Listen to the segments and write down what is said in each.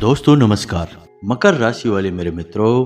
दोस्तों नमस्कार। मकर राशि वाले मेरे मित्रों,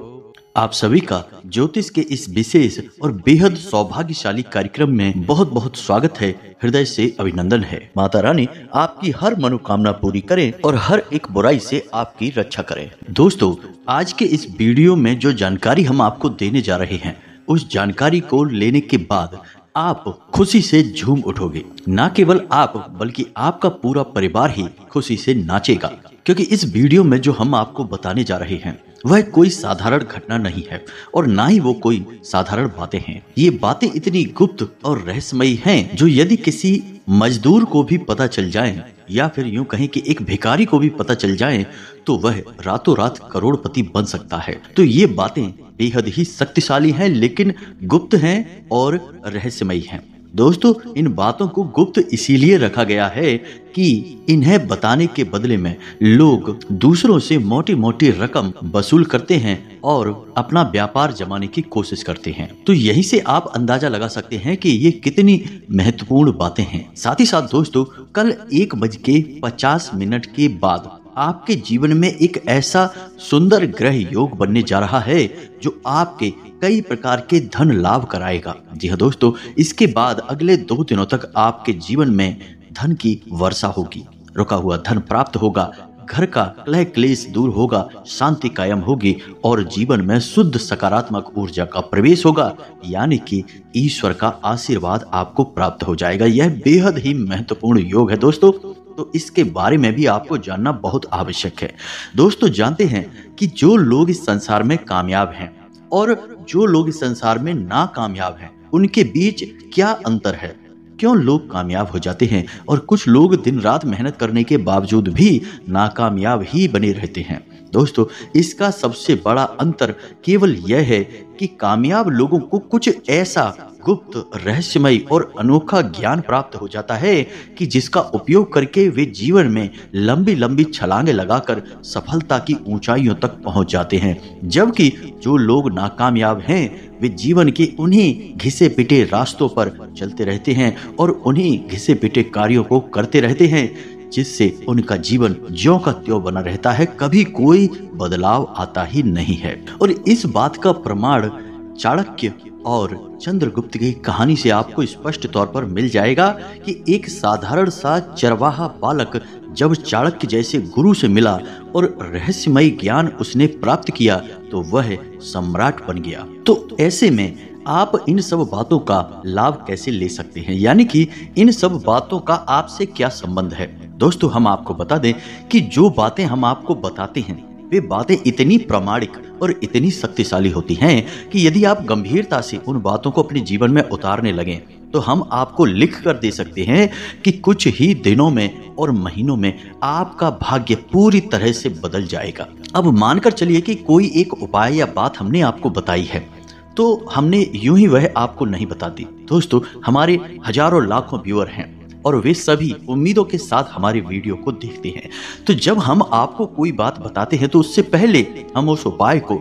आप सभी का ज्योतिष के इस विशेष और बेहद सौभाग्यशाली कार्यक्रम में बहुत बहुत स्वागत है। हृदय से अभिनंदन है। माता रानी आपकी हर मनोकामना पूरी करें और हर एक बुराई से आपकी रक्षा करें। दोस्तों, आज के इस वीडियो में जो जानकारी हम आपको देने जा रहे हैं, उस जानकारी को लेने के बाद आप खुशी से झूम उठोगे। ना केवल आप बल्कि आपका पूरा परिवार ही खुशी से नाचेगा, क्योंकि इस वीडियो में जो हम आपको बताने जा रहे हैं वह कोई साधारण घटना नहीं है और ना ही वो कोई साधारण बातें हैं। ये बातें इतनी गुप्त और रहस्यमयी हैं जो यदि किसी मजदूर को भी पता चल जाए या फिर यूं कहें कि एक भिखारी को भी पता चल जाए तो वह रातों रात करोड़पति बन सकता है। तो ये बातें बेहद ही शक्तिशाली हैं, लेकिन गुप्त हैं और रहस्यमयी हैं। दोस्तों, इन बातों को गुप्त इसीलिए रखा गया है कि इन्हें बताने के बदले में लोग दूसरों से मोटी मोटी रकम वसूल करते हैं और अपना व्यापार जमाने की कोशिश करते हैं। तो यहीं से आप अंदाजा लगा सकते हैं कि ये कितनी महत्वपूर्ण बातें हैं। साथ ही साथ दोस्तों, कल 1:50 के बाद आपके जीवन में एक ऐसा सुंदर ग्रह योग बनने जा रहा है जो आपके कई प्रकार के धन लाभ कराएगा। जी हाँ दोस्तों, इसके बाद अगले 2 दिनों तक आपके जीवन में धन की वर्षा होगी, रुका हुआ धन प्राप्त होगा, घर का कलह क्लेश दूर होगा, शांति कायम होगी और जीवन में शुद्ध सकारात्मक ऊर्जा का प्रवेश होगा, यानी कि ईश्वर का आशीर्वाद आपको प्राप्त हो जाएगा। यह बेहद ही महत्वपूर्ण योग है दोस्तों, तो इसके बारे में भी आपको जानना बहुत आवश्यक है। दोस्तों, जानते हैं कि जो लोग इस संसार में कामयाब हैं और जो लोग इस संसार में नाकामयाब हैं, उनके बीच क्या अंतर है? क्यों लोग कामयाब हो जाते हैं और कुछ लोग दिन रात मेहनत करने के बावजूद भी नाकामयाब ही बने रहते हैं? दोस्तों, इसका सबसे बड़ा अंतर केवल यह है कि कामयाब लोगों को कुछ ऐसा गुप्त, रहस्यमय और अनोखा ज्ञान प्राप्त हो जाता है कि जिसका उपयोग करके वे जीवन में लंबी लंबी छलांगे लगाकर सफलता की ऊंचाइयों तक पहुंच जाते हैं। जबकि जो लोग नाकामयाब हैं वे जीवन के उन्हीं घिसे पिटे रास्तों पर चलते रहते हैं और उन्हीं घिसे पिटे कार्यों को करते रहते हैं, जिससे उनका जीवन ज्यों का त्यों बना रहता है, कभी कोई बदलाव आता ही नहीं है। और इस बात का प्रमाण चाणक्य और चंद्रगुप्त की कहानी से आपको स्पष्ट तौर पर मिल जाएगा कि एक साधारण सा चरवाहा बालक जब चाणक्य जैसे गुरु से मिला और रहस्यमय ज्ञान उसने प्राप्त किया तो वह सम्राट बन गया। तो ऐसे में आप इन सब बातों का लाभ कैसे ले सकते हैं, यानी कि इन सब बातों का आपसे क्या संबंध है? दोस्तों, हम आपको बता दें कि जो बातें हम आपको बताते हैं वे बातें इतनी प्रामाणिक और इतनी शक्तिशाली होती हैं कि यदि आप गंभीरता से उन बातों को अपने जीवन में उतारने लगें तो हम आपको लिख कर दे सकते हैं कि कुछ ही दिनों में और महीनों में आपका भाग्य पूरी तरह से बदल जाएगा। अब मानकर चलिए कि कोई एक उपाय या बात हमने आपको बताई है, तो हमने यूं ही वह आपको नहीं बता दी। दोस्तों, हमारे हजारों लाखों व्यूअर हैं और वे सभी उम्मीदों के साथ हमारे वीडियो को देखते हैं। तो जब हम आपको कोई बात बताते हैं तो उससे पहले हम उस उपाय को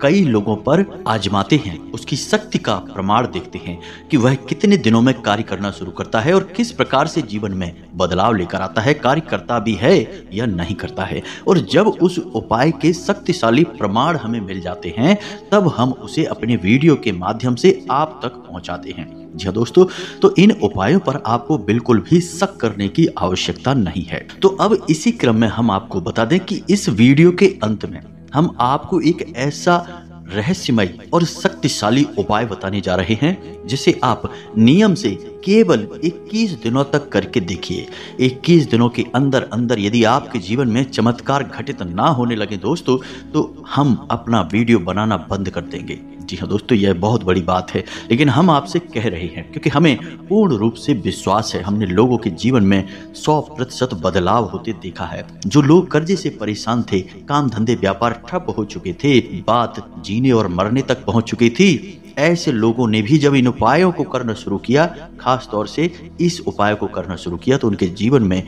कई लोगों पर आजमाते हैं, उसकी शक्ति का प्रमाण देखते हैं कि वह कितने दिनों में कार्य करना शुरू करता है और किस प्रकार से जीवन में बदलाव लेकर आता है, कार्य करता भी है या नहीं करता है। और जब उस उपाय के शक्तिशाली प्रमाण हमें मिल जाते हैं तब हम उसे अपने वीडियो के माध्यम से आप तक पहुंचाते हैं। जी हाँ दोस्तों, तो इन उपायों पर आपको बिल्कुल भी शक करने की आवश्यकता नहीं है। तो अब इसी क्रम में हम आपको बता दें कि इस वीडियो के अंत में हम आपको एक ऐसा रहस्यमय और शक्तिशाली उपाय बताने जा रहे हैं जिसे आप नियम से केवल 21 दिनों तक करके देखिए। 21 दिनों के अंदर अंदर यदि आपके जीवन में चमत्कार घटित ना होने लगे दोस्तों, तो हम अपना वीडियो बनाना बंद कर देंगे। जी हाँ दोस्तों, यह बहुत बड़ी बात है, लेकिन हम आपसे कह रहे हैं क्योंकि हमें पूर्ण रूप से विश्वास है। हमने लोगों के जीवन में 100% बदलाव होते देखा है। जो लोग कर्जे से परेशान थे, काम धंधे व्यापार ठप हो चुके थे, बात जीने और मरने तक पहुंच चुकी थी, ऐसे लोगों ने भी जब इन उपायों को करना शुरू किया, खास तौर से इस उपाय को करना शुरू किया, तो उनके जीवन में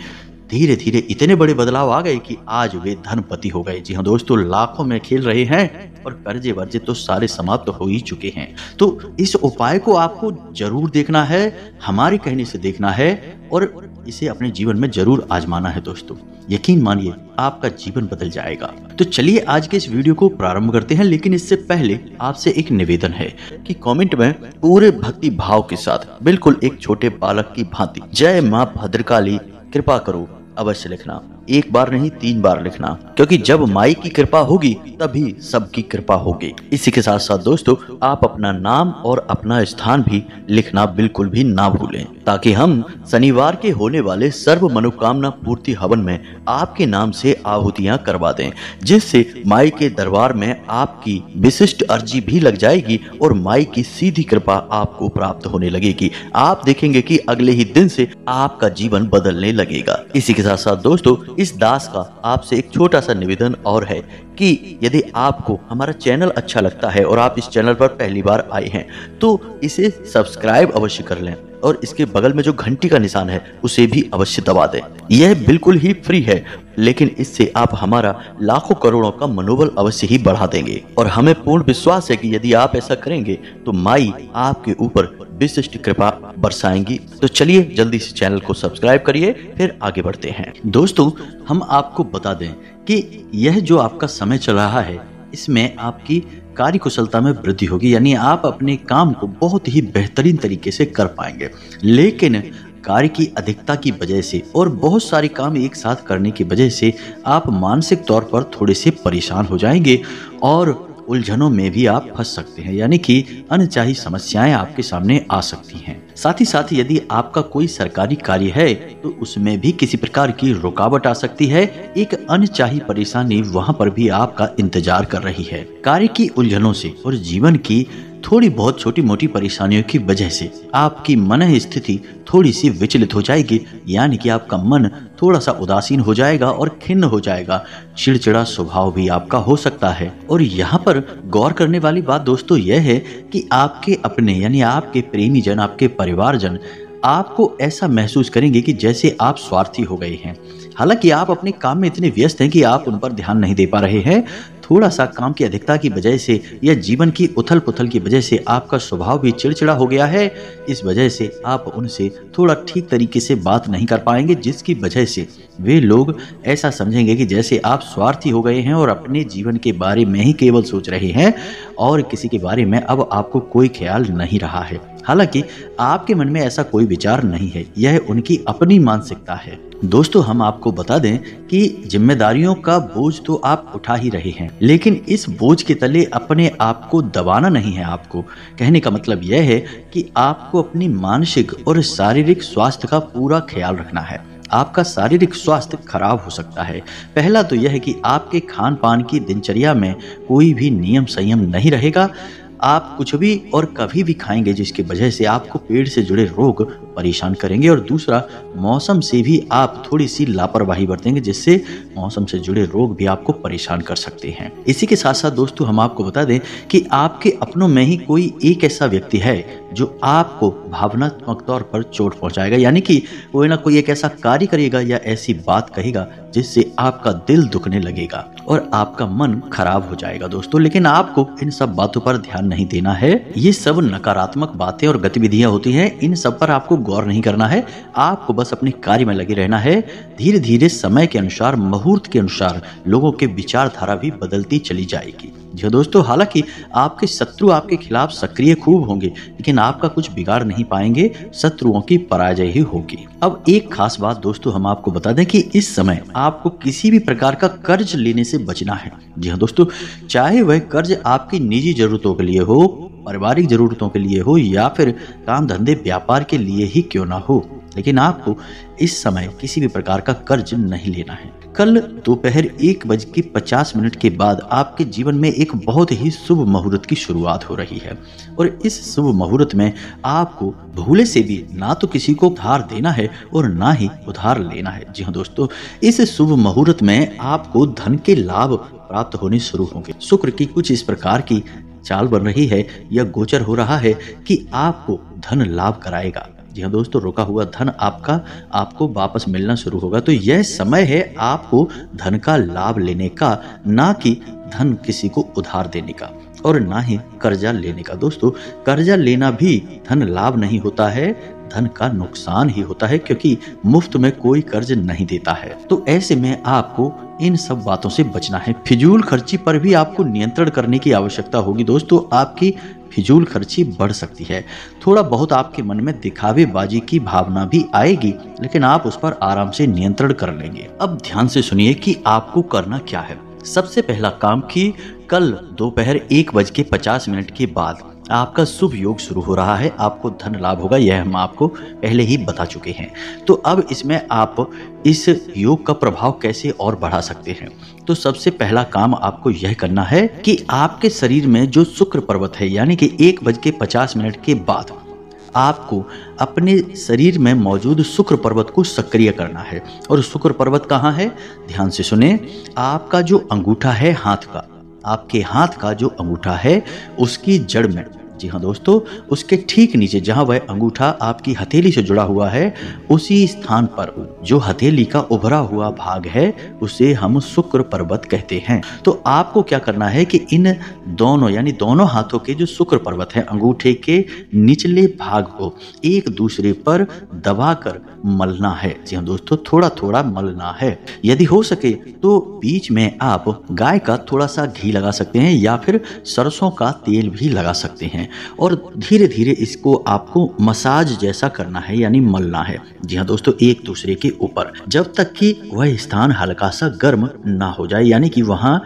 धीरे धीरे इतने बड़े बदलाव आ गए कि आज वे धनपति हो गए। जी हाँ दोस्तों, लाखों में खेल रहे हैं और कर्जे वर्जे तो सारे समाप्त हो ही चुके हैं। तो इस उपाय को आपको जरूर देखना है, हमारे कहने से देखना है और इसे अपने जीवन में जरूर आजमाना है दोस्तों। यकीन मानिए आपका जीवन बदल जाएगा। तो चलिए आज के इस वीडियो को प्रारंभ करते हैं, लेकिन इससे पहले आपसे एक निवेदन है कि कमेंट में पूरे भक्ति भाव के साथ, बिल्कुल एक छोटे बालक की भांति, जय मां भद्रकाली कृपा करो अवश्य लिखना। एक बार नहीं 3 बार लिखना, क्योंकि जब माई की कृपा होगी तभी सबकी कृपा होगी। इसी के साथ साथ दोस्तों आप अपना नाम और अपना स्थान भी लिखना बिल्कुल भी ना भूलें, ताकि हम शनिवार के होने वाले सर्व मनोकामना पूर्ति हवन में आपके नाम से आहुतियां करवा दें, जिससे माई के दरबार में आपकी विशिष्ट अर्जी भी लग जाएगी और माई की सीधी कृपा आपको प्राप्त होने लगेगी। आप देखेंगे कि अगले ही दिन से आपका जीवन बदलने लगेगा। इसी के साथ साथ दोस्तों इस दास का आपसे एक छोटा सा निवेदन और है कि यदि आपको हमारा चैनल अच्छा लगता है और आप इस चैनल पर पहली बार आए हैं तो इसे सब्सक्राइब अवश्य कर लें और इसके बगल में जो घंटी का निशान है उसे भी अवश्य दबा दें। यह बिल्कुल ही फ्री है, लेकिन इससे आप हमारा लाखों करोड़ों का मनोबल अवश्य ही बढ़ा देंगे और हमें पूर्ण विश्वास है कि यदि आप ऐसा करेंगे तो माई आपके ऊपर विशिष्ट कृपा बरसाएंगी। तो चलिए जल्दी से चैनल को सब्सक्राइब करिए, फिर आगे बढ़ते हैं। दोस्तों हम आपको बता दें कि यह जो आपका समय चल रहा है इसमें आपकी कार्य कुशलता में वृद्धि होगी, यानी आप अपने काम को बहुत ही बेहतरीन तरीके से कर पाएंगे। लेकिन कार्य की अधिकता की वजह से और बहुत सारे काम एक साथ करने की वजह से आप मानसिक तौर पर थोड़े से परेशान हो जाएंगे और उलझनों में भी आप फंस सकते हैं, यानी कि अनचाही समस्याएं आपके सामने आ सकती हैं। साथ ही साथ यदि आपका कोई सरकारी कार्य है तो उसमें भी किसी प्रकार की रुकावट आ सकती है। एक अनचाही परेशानी वहां पर भी आपका इंतजार कर रही है। कार्य की उलझनों से और जीवन की थोड़ी बहुत छोटी मोटी परेशानियों की वजह से आपकी मन स्थिति थोड़ी सी विचलित हो जाएगी, यानी कि आपका मन थोड़ा सा उदासीन हो जाएगा और खिन्न हो जाएगा। चिड़चिड़ा स्वभाव भी आपका हो सकता है। और यहाँ पर गौर करने वाली बात दोस्तों यह है कि आपके अपने यानी आपके प्रेमी जन, आपके परिवारजन आपको ऐसा महसूस करेंगे कि जैसे आप स्वार्थी हो गए हैं। हालांकि आप अपने काम में इतने व्यस्त हैं कि आप उन पर ध्यान नहीं दे पा रहे हैं। थोड़ा सा काम की अधिकता की वजह से या जीवन की उथल पुथल की वजह से आपका स्वभाव भी चिड़चिड़ा हो गया है। इस वजह से आप उनसे थोड़ा ठीक तरीके से बात नहीं कर पाएंगे, जिसकी वजह से वे लोग ऐसा समझेंगे कि जैसे आप स्वार्थी हो गए हैं और अपने जीवन के बारे में ही केवल सोच रहे हैं और किसी के बारे में अब आपको कोई ख्याल नहीं रहा है। हालांकि आपके मन में ऐसा कोई विचार नहीं है, यह उनकी अपनी मानसिकता है। दोस्तों हम आपको बता दें कि जिम्मेदारियों का बोझ तो आप उठा ही रहे हैं, लेकिन इस बोझ के तले अपने आप को दबाना नहीं है। आपको कहने का मतलब यह है कि आपको अपनी मानसिक और शारीरिक स्वास्थ्य का पूरा ख्याल रखना है। आपका शारीरिक स्वास्थ्य खराब हो सकता है। पहला तो यह है कि आपके खान पान की दिनचर्या में कोई भी नियम संयम नहीं रहेगा। आप कुछ भी और कभी भी खाएंगे, जिसकी वजह से आपको पेट से जुड़े रोग परेशान करेंगे। और दूसरा, मौसम से भी आप थोड़ी सी लापरवाही बरतेंगे, जिससे मौसम से जुड़े रोग भी आपको परेशान कर सकते हैं। इसी के साथ साथ दोस्तों हम आपको बता दें कि आपके अपनों में ही कोई एक ऐसा व्यक्ति है जो आपको भावनात्मक तौर पर चोट पहुंचाएगा, यानी कि कोई ना कोई एक ऐसा कार्य करेगा या ऐसी बात कहेगा जिससे आपका दिल दुखने लगेगा और आपका मन खराब हो जाएगा दोस्तों। लेकिन आपको इन सब बातों पर ध्यान नहीं देना है। ये सब नकारात्मक बातें और गतिविधियां होती हैं, इन सब पर आपको गौर नहीं करना है। आपको बस अपने कार्य में लगे रहना है। धीरे धीरे समय के अनुसार, मुहूर्त के अनुसार लोगों के विचारधारा भी बदलती चली जाएगी। जी दोस्तों, हालांकि आपके शत्रु आपके खिलाफ सक्रिय खूब होंगे, लेकिन आपका कुछ बिगाड़ नहीं पाएंगे। शत्रुओं की पराजय ही होगी। अब एक खास बात दोस्तों हम आपको बता दें कि इस समय आपको किसी भी प्रकार का कर्ज लेने से बचना है। जी हाँ दोस्तों, चाहे वह कर्ज आपकी निजी जरूरतों के लिए हो, पारिवारिक जरूरतों के लिए हो या फिर काम धंधे व्यापार के लिए ही क्यों ना हो, लेकिन आपको इस समय किसी भी प्रकार का कर्ज नहीं लेना है। कल दोपहर 1:50 के बाद आपके जीवन में एक बहुत ही शुभ मुहूर्त की शुरुआत हो रही है और इस शुभ मुहूर्त में आपको भूले से भी ना तो किसी को उधार देना है और ना ही उधार लेना है। जी हाँ दोस्तों, इस शुभ मुहूर्त में आपको धन के लाभ प्राप्त होने शुरू होंगे। शुक्र की कुछ इस प्रकार की चाल बन रही है या गोचर हो रहा है कि आपको धन लाभ कराएगा। जी हाँ दोस्तों, रुका हुआ धन आपका आपको वापस मिलना शुरू होगा। तो यह समय है आपको धन का लाभ लेने का, ना कि धन किसी को उधार देने का और ना ही कर्जा लेने का। दोस्तों, कर्जा लेना भी धन लाभ नहीं होता है, धन का नुकसान ही होता है, क्योंकि मुफ्त में कोई कर्ज नहीं देता है। तो ऐसे में आपको इन सब बातों से बचना है। फिजूल खर्ची पर भी आपको नियंत्रण करने की आवश्यकता होगी। दोस्तों, आपकी फिजूल खर्ची बढ़ सकती है। थोड़ा बहुत आपके मन में दिखावेबाजी की भावना भी आएगी, लेकिन आप उस पर आराम से नियंत्रण कर लेंगे। अब ध्यान से सुनिए कि आपको करना क्या है। सबसे पहला काम कि कल दोपहर 1:50 के बाद आपका शुभ योग शुरू हो रहा है, आपको धन लाभ होगा, यह हम आपको पहले ही बता चुके हैं। तो अब इसमें आप इस योग का प्रभाव कैसे और बढ़ा सकते हैं। तो सबसे पहला काम आपको यह करना है कि आपके शरीर में जो शुक्र पर्वत है, यानी कि 1:50 के बाद आपको अपने शरीर में मौजूद शुक्र पर्वत को सक्रिय करना है। और शुक्र पर्वत कहाँ है, ध्यान से सुने। आपका जो अंगूठा है हाथ का, आपके हाथ का जो अंगूठा है उसकी जड़ में, जी हाँ दोस्तों, उसके ठीक नीचे जहां वह अंगूठा आपकी हथेली से जुड़ा हुआ है, उसी स्थान पर जो हथेली का उभरा हुआ भाग है उसे हम शुक्र पर्वत कहते हैं। तो आपको क्या करना है कि इन दोनों यानी दोनों हाथों के जो शुक्र पर्वत है, अंगूठे के निचले भाग को एक दूसरे पर दबाकर मलना है। जी हाँ दोस्तों, थोड़ा थोड़ा मलना है। यदि हो सके तो बीच में आप गाय का थोड़ा सा घी लगा सकते हैं या फिर सरसों का तेल भी लगा सकते हैं और धीरे धीरे इसको आपको मसाज जैसा करना है, यानी मलना है। जी हाँ दोस्तों, एक दूसरे के ऊपर, जब तक कि वह स्थान हल्का सा गर्म ना हो जाए, यानी कि वहां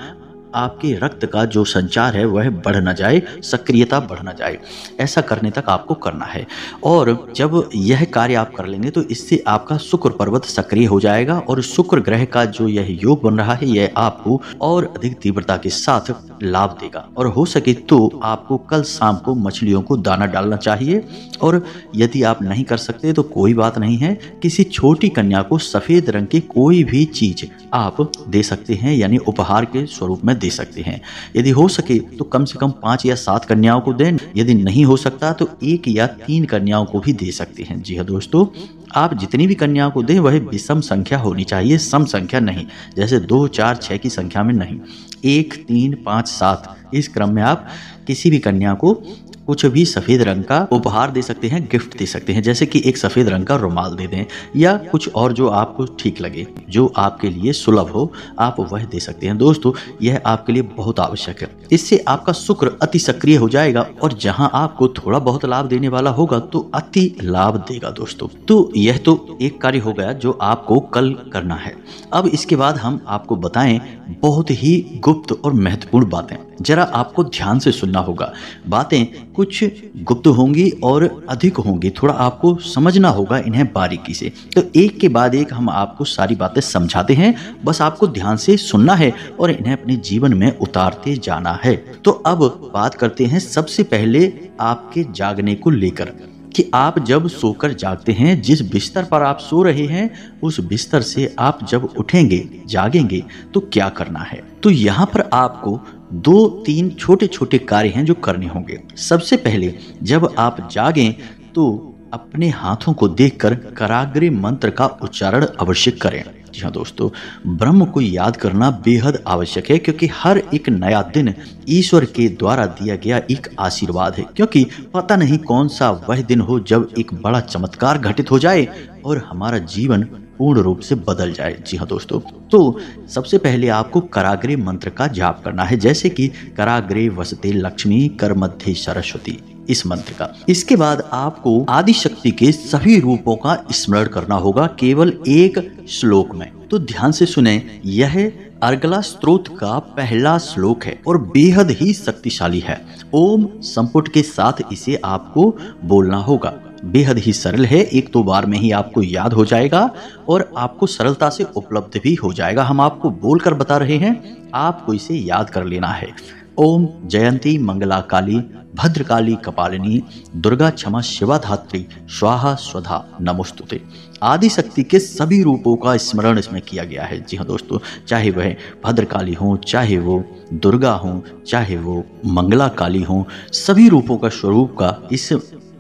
आपके रक्त का जो संचार है वह बढ़ न जाए, सक्रियता बढ़ न जाए। ऐसा करने तक आपको करना है। और जब यह कार्य आप कर लेंगे तो इससे आपका शुक्र पर्वत सक्रिय हो जाएगा और शुक्र ग्रह का जो यह योग बन रहा है यह आपको और अधिक तीव्रता के साथ लाभ देगा। और हो सके तो आपको कल शाम को मछलियों को दाना डालना चाहिए। और यदि आप नहीं कर सकते तो कोई बात नहीं है, किसी छोटी कन्या को सफेद रंग की कोई भी चीज आप दे सकते हैं, यानी उपहार के स्वरूप में दे सकते हैं। यदि हो सके तो कम से कम 5 या 7 कन्याओं को दें। यदि नहीं हो सकता तो 1 या 3 कन्याओं को भी दे सकते हैं। जी हाँ दोस्तों, आप जितनी भी कन्याओं को दें वह विषम संख्या होनी चाहिए, सम संख्या नहीं, जैसे 2, 4, 6 की संख्या में नहीं। 1, 3, 5, 7 इस क्रम में आप किसी भी कन्या को कुछ भी सफेद रंग का उपहार दे सकते हैं, गिफ्ट दे सकते हैं, जैसे कि एक सफेद रंग का रुमाल दे दें या कुछ और जो आपको ठीक लगे, जो आपके लिए सुलभ हो, आप वह दे सकते हैं। दोस्तों, यह आपके लिए बहुत आवश्यक है। इससे आपका शुक्र अति सक्रिय हो जाएगा और जहां आपको थोड़ा बहुत लाभ देने वाला होगा तो अति लाभ देगा। दोस्तों, तो यह तो एक कार्य हो गया जो आपको कल करना है। अब इसके बाद हम आपको बताएं बहुत ही गुप्त और महत्वपूर्ण बातें। जरा आपको ध्यान से सुनना होगा। बातें कुछ गुप्त होंगी और अधिक होंगी, थोड़ा आपको समझना होगा इन्हें बारीकी से। तो एक के बाद एक हम आपको सारी बातें समझाते हैं, बस आपको ध्यान से सुनना है और इन्हें अपने जीवन में उतारते जाना है। तो अब बात करते हैं सबसे पहले आपके जागने को लेकर कि आप जब सोकर जागते हैं, जिस बिस्तर पर आप सो रहे हैं उस बिस्तर से आप जब उठेंगे, जागेंगे तो क्या करना है। तो यहाँ पर आपको 2-3 छोटे छोटे कार्य हैं जो करने होंगे। सबसे पहले जब आप जागें तो अपने हाथों को देखकर कराग्रे मंत्र का उच्चारण अवश्य करें। जी हाँ दोस्तों, ब्रह्म को याद करना बेहद आवश्यक है, क्योंकि हर एक नया दिन ईश्वर के द्वारा दिया गया एक आशीर्वाद है। क्योंकि पता नहीं कौन सा वह दिन हो जब एक बड़ा चमत्कार घटित हो जाए और हमारा जीवन पूर्ण रूप से बदल जाए। जी हाँ दोस्तों, तो सबसे पहले आपको कराग्रे मंत्र का जाप करना है, जैसे कि कराग्रे वसते लक्ष्मी कर मध्य सरस्वती, इस मंत्र का। इसके बाद आपको आदि शक्ति के सभी रूपों का स्मरण करना होगा, केवल एक श्लोक में। तो ध्यान से सुने, यह अर्गला स्तोत्र का पहला श्लोक है और बेहद ही शक्तिशाली है। ओम संपुट के साथ इसे आपको बोलना होगा। बेहद ही सरल है, 1-2 बार में ही आपको याद हो जाएगा और आपको सरलता से उपलब्ध भी हो जाएगा। हम आपको बोलकर बता रहे हैं, आपको इसे याद कर लेना है। ओम जयंती मंगला काली भद्रकाली कपालिनी दुर्गा क्षमा शिवा धात्री स्वाहा स्वधा नमोस्तुते। आदि शक्ति के सभी रूपों का स्मरण इसमें किया गया है। जी हाँ दोस्तों, चाहे वह भद्रकाली हो, चाहे वो दुर्गा हो, चाहे वो मंगला काली हो, सभी रूपों का स्वरूप का इस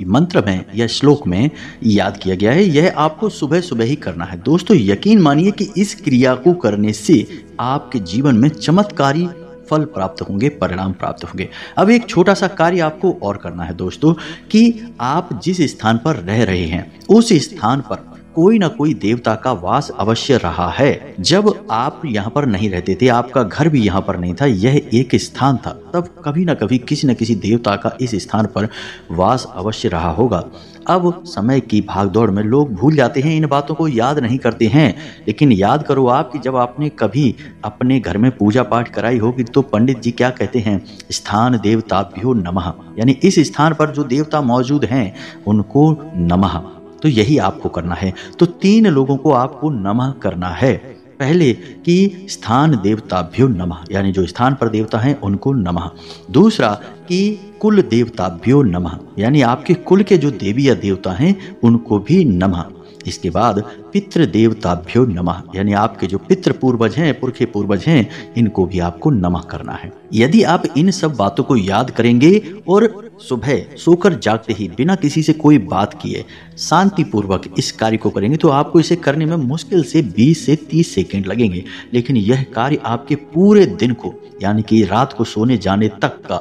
मंत्र में या श्लोक में याद किया गया है। यह आपको सुबह सुबह ही करना है दोस्तों। यकीन मानिए कि इस क्रिया को करने से आपके जीवन में चमत्कारी फल प्राप्त होंगे, परिणाम प्राप्त होंगे। अब एक छोटा सा कार्य आपको और करना है दोस्तों कि आप जिस स्थान पर रह रहे हैं उस स्थान पर कोई ना कोई देवता का वास अवश्य रहा है। जब आप यहाँ पर नहीं रहते थे, आपका घर भी यहाँ पर नहीं था, यह एक स्थान था, तब कभी ना कभी किसी न किसी देवता का इस स्थान पर वास अवश्य रहा होगा। अब समय की भागदौड़ में लोग भूल जाते हैं, इन बातों को याद नहीं करते हैं। लेकिन याद करो आप कि जब आपने कभी अपने घर में पूजा पाठ कराई होगी तो पंडित जी क्या कहते हैं, स्थान देवताभ्यो नमः, यानी इस स्थान पर जो देवता मौजूद हैं उनको नमः। तो यही आपको करना है। तो 3 लोगों को आपको नमः करना है। पहले कि स्थान देवताभ्यो नमः, यानी जो स्थान पर देवता हैं उनको नमः। दूसरा कि कुल देवताभ्यो नमः, यानी आपके कुल के जो देवी या देवता हैं उनको भी नमः। इसके बाद पितृ देवताभ्यो नमः, यानी आपके जो पितृ पूर्वज हैं, पुरखे पूर्वज हैं, इनको भी आपको नमः करना है। यदि आप इन सब बातों को याद करेंगे और सुबह सोकर जागते ही बिना किसी से कोई बात किए शांति पूर्वक इस कार्य को करेंगे तो आपको इसे करने में मुश्किल से 20 से 30 सेकंड लगेंगे। लेकिन यह कार्य आपके पूरे दिन को, यानी कि रात को सोने जाने तक का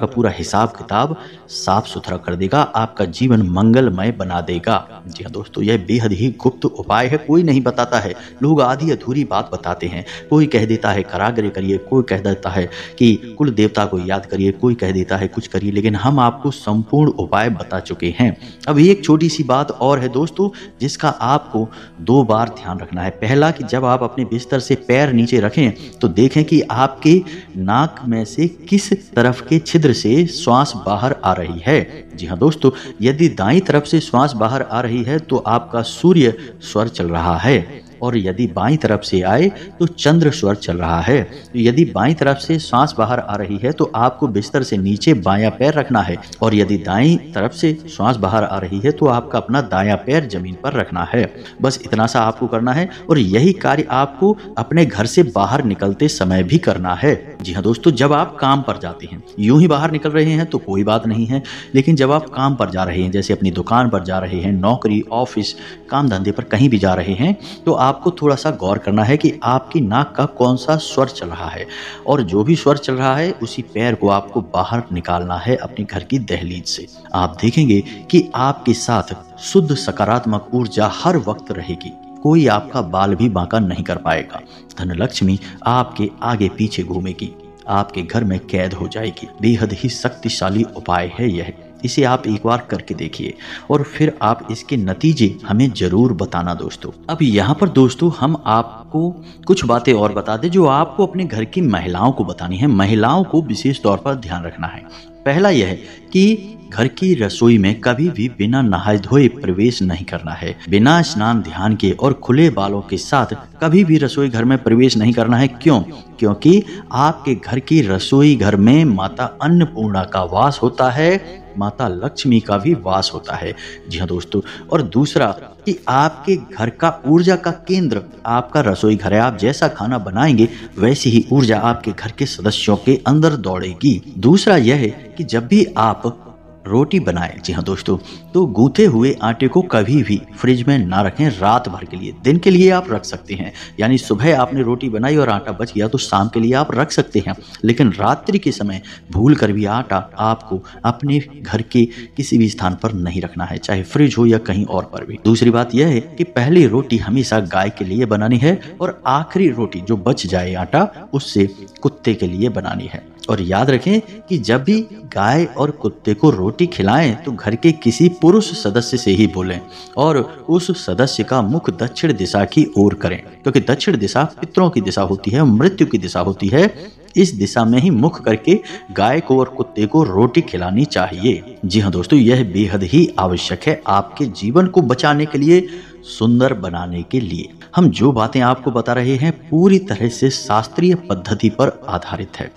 पूरा हिसाब किताब साफ सुथरा कर देगा, आपका जीवन मंगलमय बना देगा। जी हाँ दोस्तों, यह बेहद ही गुप्त उपाय है, कोई नहीं बताता है। लोग आधी अधूरी बात बताते हैं, कोई कह देता है कराग्रे करिए, कोई कह देता है कि कुल देवता को याद करिए, कोई कह देता है कुछ करिए, लेकिन हम आपको संपूर्ण उपाय बता चुके हैं। अब एक छोटी सी बात और है दोस्तों जिसका आपको 2 बार ध्यान रखना है। पहला कि जब आप अपने बिस्तर से पैर नीचे रखें तो देखें कि आपके नाक में से किस तरफ के छिद्र से श्वास बाहर आ रही है। जी हाँ दोस्तों, यदि दाईं तरफ से श्वास बाहर आ रही है तो आपका सूर्य स्वर चल रहा है, और यदि बाईं तरफ से आए तो चंद्र स्वर चल रहा है। तो यदि बाईं तरफ से सांस बाहर आ रही है तो आपको बिस्तर से नीचे बायां पैर रखना है, और यदि दाईं तरफ से सांस बाहर आ रही है तो आपका अपना दायां पैर जमीन पर रखना है। बस इतना सा आपको करना है, और यही कार्य आपको अपने घर से बाहर निकलते समय भी करना है। जी हाँ दोस्तों, जब आप काम पर जाते हैं, यूं ही बाहर निकल रहे हैं तो कोई बात नहीं है, लेकिन जब आप काम पर जा रहे हैं, जैसे अपनी दुकान पर जा रहे हैं, नौकरी, ऑफिस, काम धंधे पर कहीं भी जा रहे हैं, तो आपको थोड़ा सा गौर करना है कि आपकी नाक का कौन सा स्वर चल रहा है, और जो भी स्वर चल रहा है उसी पैर को आपको बाहर निकालना है अपने घर की दहलीज से। आप देखेंगे कि आपके साथ शुद्ध सकारात्मक ऊर्जा हर वक्त रहेगी, कोई आपका बाल भी बांका नहीं कर पाएगा। धनलक्ष्मी आपके आगे पीछे घूमेगी, आपके घर में कैद हो जाएगी। बेहद ही शक्तिशाली उपाय है यह, इसे आप एक बार करके देखिए और फिर आप इसके नतीजे हमें जरूर बताना दोस्तों। अब यहाँ पर दोस्तों हम आपको कुछ बातें और बता दें जो आपको अपने घर की महिलाओं को बतानी है। महिलाओं को विशेष तौर पर ध्यान रखना है। पहला यह है कि घर की रसोई में कभी भी बिना नहाए धोए प्रवेश नहीं करना है। बिना स्नान ध्यान के और खुले बालों के साथ कभी भी रसोई घर में प्रवेश नहीं करना है। क्यों? क्योंकि आपके घर की रसोई घर में माता अन्नपूर्णा का वास होता है, माता लक्ष्मी का भी वास होता है। जी हाँ दोस्तों, और दूसरा कि आपके घर का ऊर्जा का केंद्र आपका रसोई घर है। आप जैसा खाना बनाएंगे वैसी ही ऊर्जा आपके घर के सदस्यों के अंदर दौड़ेगी। दूसरा यह है कि जब भी आप रोटी बनाएं, जी हाँ दोस्तों, तो गूंथे हुए आटे को कभी भी फ्रिज में ना रखें रात भर के लिए। दिन के लिए आप रख सकते हैं, यानी सुबह आपने रोटी बनाई और आटा बच गया तो शाम के लिए आप रख सकते हैं, लेकिन रात्रि के समय भूल कर भी आटा आपको अपने घर के किसी भी स्थान पर नहीं रखना है, चाहे फ्रिज हो या कहीं और पर भी। दूसरी बात यह है कि पहली रोटी हमेशा गाय के लिए बनानी है और आखिरी रोटी जो बच जाए आटा उससे कुत्ते के लिए बनानी है। और याद रखें कि जब भी गाय और कुत्ते को रोटी खिलाएं तो घर के किसी पुरुष सदस्य से ही बोलें और उस सदस्य का मुख दक्षिण दिशा की ओर करें, क्योंकि दक्षिण दिशा पितरों की दिशा होती है, मृत्यु की दिशा होती है। इस दिशा में ही मुख करके गाय को और कुत्ते को रोटी खिलानी चाहिए। जी हाँ दोस्तों, यह बेहद ही आवश्यक है आपके जीवन को बचाने के लिए, सुंदर बनाने के लिए। हम जो बातें आपको बता रहे हैं पूरी तरह से शास्त्रीय पद्धति पर आधारित है।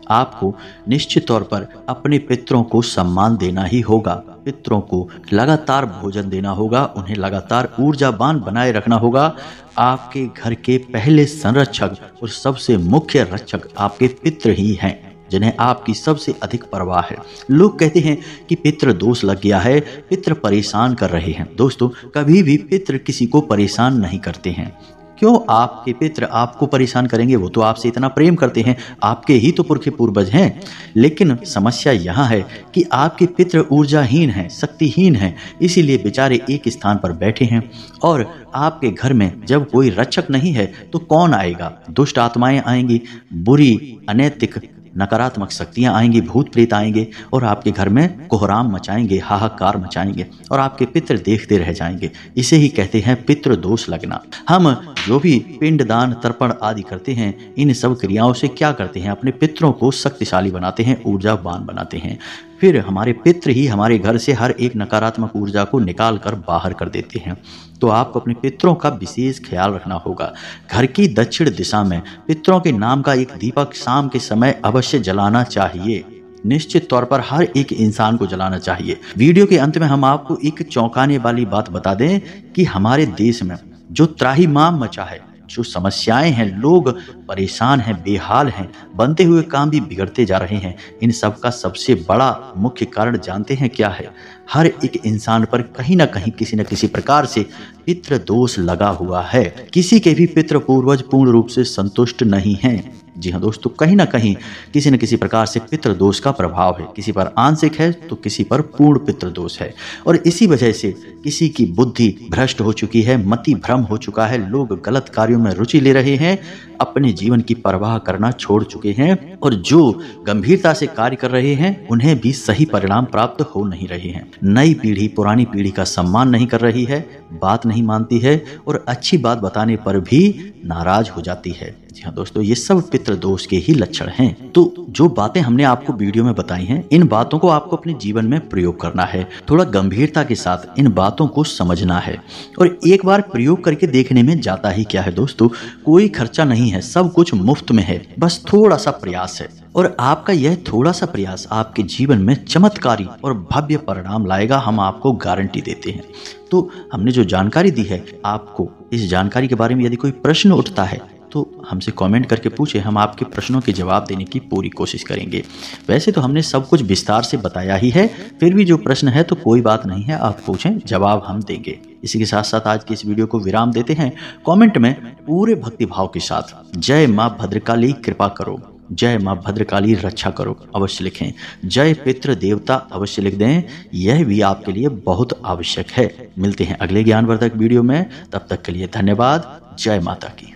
आपको निश्चित तौर पर अपने पितरों को सम्मान देना ही होगा, पितरों को लगातार भोजन देना होगा, उन्हें लगातार ऊर्जावान बनाए रखना होगा। आपके घर के पहले संरक्षक और सबसे मुख्य रक्षक आपके पितृ ही हैं। जिन्हें आपकी सबसे अधिक परवाह है। लोग कहते हैं कि पितृ दोष लग गया है, पितृ परेशान कर रहे हैं। दोस्तों, कभी भी पितृ किसी को परेशान नहीं करते हैं। क्यों आपके पितृ आपको परेशान करेंगे? वो तो आपसे इतना प्रेम करते हैं, आपके ही तो पुरखे पूर्वज हैं। लेकिन समस्या यहाँ है कि आपके पितृ ऊर्जाहीन हैं, शक्तिहीन हैं, इसीलिए बेचारे एक स्थान पर बैठे हैं। और आपके घर में जब कोई रक्षक नहीं है तो कौन आएगा? दुष्ट आत्माएं आएंगी, बुरी अनैतिक नकारात्मक शक्तियां आएंगी, भूत प्रेत आएंगे और आपके घर में कोहराम मचाएंगे, हाहाकार मचाएंगे और आपके पितृ देखते रह जाएंगे। इसे ही कहते हैं पितृ दोष लगना। हम जो भी पिंडदान, तर्पण आदि करते हैं, इन सब क्रियाओं से क्या करते हैं? अपने पितरों को शक्तिशाली बनाते हैं, ऊर्जावान बनाते हैं। फिर हमारे पितृ ही हमारे घर से हर एक नकारात्मक ऊर्जा को निकाल कर बाहर कर देते हैं। तो आपको अपने पितरों का विशेष ख्याल रखना होगा। घर की दक्षिण दिशा में पितरों के नाम का एक दीपक शाम के समय अवश्य जलाना चाहिए। निश्चित तौर पर हर एक इंसान को जलाना चाहिए। वीडियो के अंत में हम आपको एक चौंकाने वाली बात बता दें कि हमारे देश में जो त्राहिमाम मचा है, जो समस्याएं हैं, लोग परेशान हैं, बेहाल हैं, बनते हुए काम भी बिगड़ते जा रहे हैं, इन सब का सबसे बड़ा मुख्य कारण जानते हैं क्या है? हर एक इंसान पर कहीं ना कहीं किसी न किसी प्रकार से पितृ दोष लगा हुआ है। किसी के भी पितृ पूर्वज पूर्ण रूप से संतुष्ट नहीं हैं। जी हाँ दोस्तों, कहीं ना कहीं किसी न किसी प्रकार से पितृ दोष का प्रभाव है। किसी पर आंशिक है तो किसी पर पूर्ण पितृ दोष है। और इसी वजह से किसी की बुद्धि भ्रष्ट हो चुकी है, मति भ्रम हो चुका है, लोग गलत कार्यों में रुचि ले रहे हैं, अपने जीवन की परवाह करना छोड़ चुके हैं और जो गंभीरता से कार्य कर रहे हैं उन्हें भी सही परिणाम प्राप्त हो नहीं रहे हैं। नई पीढ़ी पुरानी पीढ़ी का सम्मान नहीं कर रही है, बात नहीं मानती है और अच्छी बात बताने पर भी नाराज हो जाती है। जी हाँ दोस्तों, ये सब पितृ दोष के ही लक्षण हैं। तो जो बातें हमने आपको वीडियो में बताई हैं, इन बातों को आपको अपने जीवन में प्रयोग करना है। थोड़ा गंभीरता के साथ इन बातों को समझना है और एक बार प्रयोग करके देखने में जाता ही क्या है दोस्तों, कोई खर्चा नहीं है, सब कुछ मुफ्त में है, बस थोड़ा सा प्रयास है। और आपका यह थोड़ा सा प्रयास आपके जीवन में चमत्कारी और भव्य परिणाम लाएगा, हम आपको गारंटी देते हैं। तो हमने जो जानकारी दी है, आपको इस जानकारी के बारे में यदि कोई प्रश्न उठता है तो हमसे कमेंट करके पूछे, हम आपके प्रश्नों के जवाब देने की पूरी कोशिश करेंगे। वैसे तो हमने सब कुछ विस्तार से बताया ही है, फिर भी जो प्रश्न है तो कोई बात नहीं है, आप पूछें, जवाब हम देंगे। इसी के साथ साथ आज की इस वीडियो को विराम देते हैं। कमेंट में पूरे भक्तिभाव के साथ जय माँ भद्रकाली कृपा करो, जय माँ भद्रकाली रक्षा करो अवश्य लिखें। जय पितृ देवता अवश्य लिख दें, यह भी आपके लिए बहुत आवश्यक है। मिलते हैं अगले ज्ञानवर्धक वीडियो में, तब तक के लिए धन्यवाद। जय माता की।